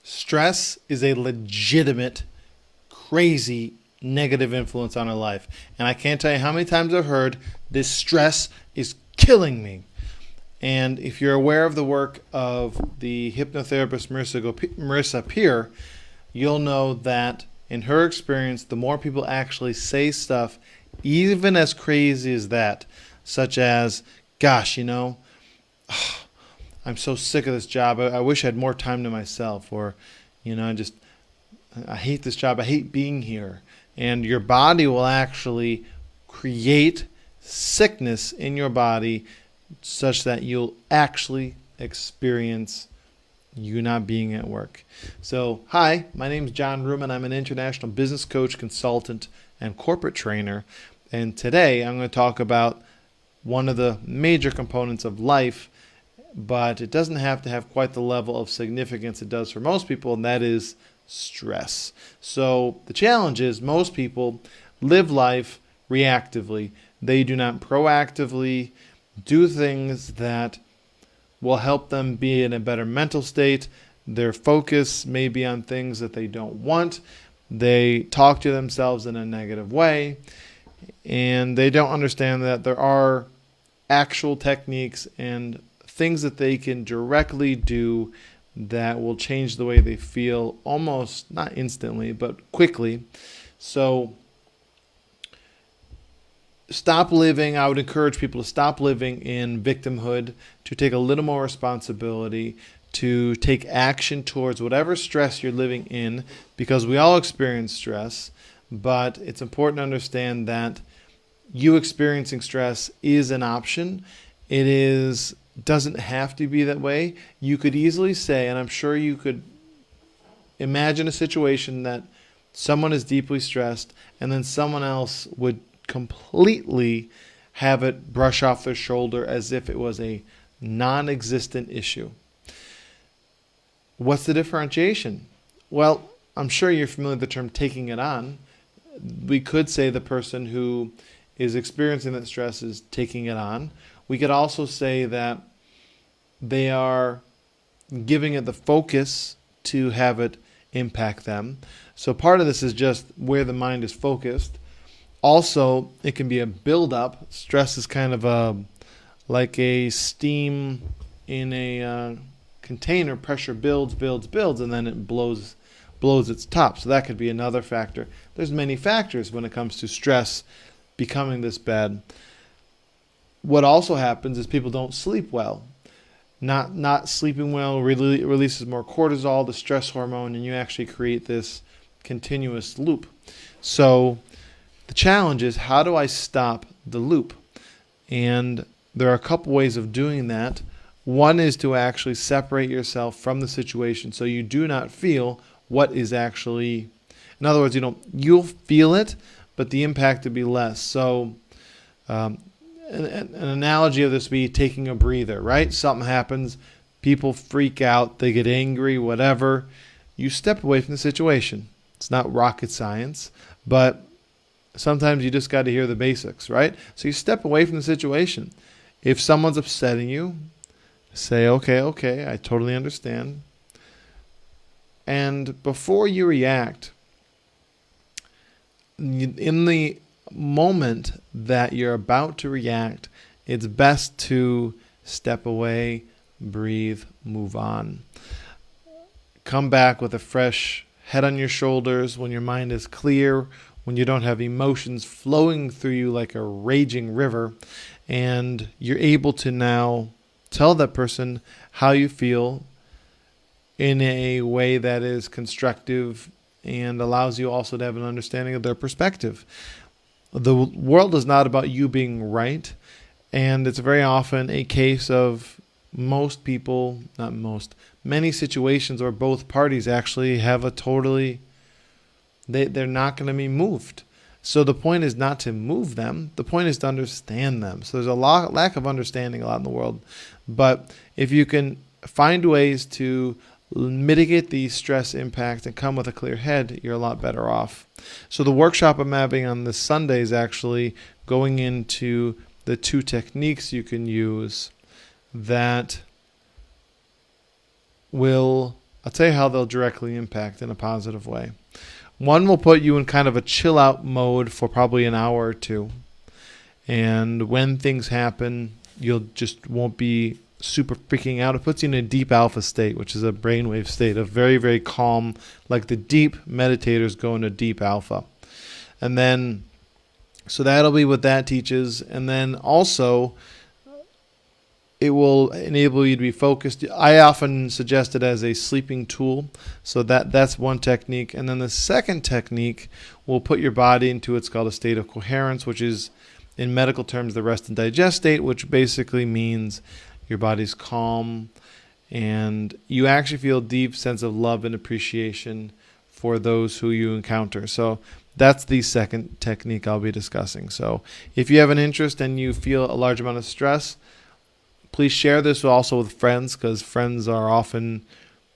Stress is a legitimate, crazy, negative influence on our life. And I can't tell you how many times I've heard this stress is killing me. And if you're aware of the work of the hypnotherapist Marissa Peer, you'll know that in her experience, the more people actually say stuff, even as crazy as that, such as, gosh, I'm so sick of this job. I wish I had more time to myself. Or, I hate this job. I hate being here. And your body will actually create sickness in your body such that you'll actually experience you not being at work. So, hi, my name is John Ruman. I'm an international business coach, consultant, and corporate trainer. And today I'm going to talk about one of the major components of life, but it doesn't have to have quite the level of significance it does for most people, and that is stress. So the challenge is most people live life reactively. They do not proactively do things that will help them be in a better mental state. Their focus may be on things that they don't want. They talk to themselves in a negative way, and they don't understand that there are actual techniques and things that they can directly do that will change the way they feel almost not instantly, but quickly. So stop living. I would encourage people to stop living in victimhood, to take a little more responsibility, to take action towards whatever stress you're living in, because we all experience stress, but it's important to understand that you experiencing stress is an option. It doesn't have to be that way. You could easily say, and I'm sure you could imagine a situation that someone is deeply stressed and then someone else would completely have it brush off their shoulder as if it was a non-existent issue. What's the differentiation? Well, I'm sure you're familiar with the term taking it on. We could say the person who is experiencing that stress is taking it on. We could also say that they are giving it the focus to have it impact them. So part of this is just where the mind is focused. Also, it can be a buildup. Stress is kind of like a steam in a container. Pressure builds, and then it blows its top. So that could be another factor. There's many factors when it comes to stress becoming this bad. What also happens is people don't sleep well. Not sleeping well releases more cortisol, the stress hormone, and you actually create this continuous loop. So the challenge is, how do I stop the loop? And there are a couple ways of doing that. One is to actually separate yourself from the situation so you do not feel what is actually, in other words, you'll feel it, but the impact would be less. So an analogy of this would be taking a breather, right? Something happens, people freak out, they get angry, whatever. You step away from the situation. It's not rocket science, but sometimes you just got to hear the basics, right? So you step away from the situation. If someone's upsetting you, say, okay, I totally understand. And before you react, in the moment that you're about to react, it's best to step away, breathe, move on. Come back with a fresh head on your shoulders when your mind is clear, when you don't have emotions flowing through you like a raging river, and you're able to now tell that person how you feel in a way that is constructive and allows you also to have an understanding of their perspective. The world is not about you being right, and it's very often a case of many situations where both parties actually have they're not going to be moved. So the point is not to move them. The point is to understand them. So there's a lack of understanding a lot in the world. But if you can find ways to mitigate the stress impact and come with a clear head, you're a lot better off. So the workshop I'm having on this Sunday is actually going into the 2 techniques you can use that will I'll tell you how they'll directly impact in a positive way. One will put you in kind of a chill out mode for probably an hour or two. And when things happen, you'll just won't be super freaking out. It puts you in a deep alpha state, which is a brainwave state of very, very calm, like the deep meditators go into deep alpha. And then, so that'll be what that teaches. And then also, it will enable you to be focused. I often suggest it as a sleeping tool. So that's one technique. And then the second technique will put your body into what's called a state of coherence, which is, in medical terms, the rest and digest state, which basically means your body's calm and you actually feel a deep sense of love and appreciation for those who you encounter. So that's the second technique I'll be discussing. So if you have an interest and you feel a large amount of stress, please share this also with friends, because friends are often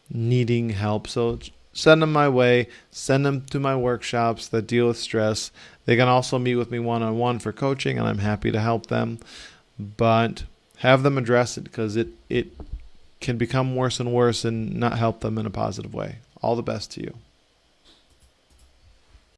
needing help. So send them my way. Send them to my workshops that deal with stress. They can also meet with me one-on-one for coaching, and I'm happy to help them. But have them address it, because it can become worse and worse and not help them in a positive way. All the best to you.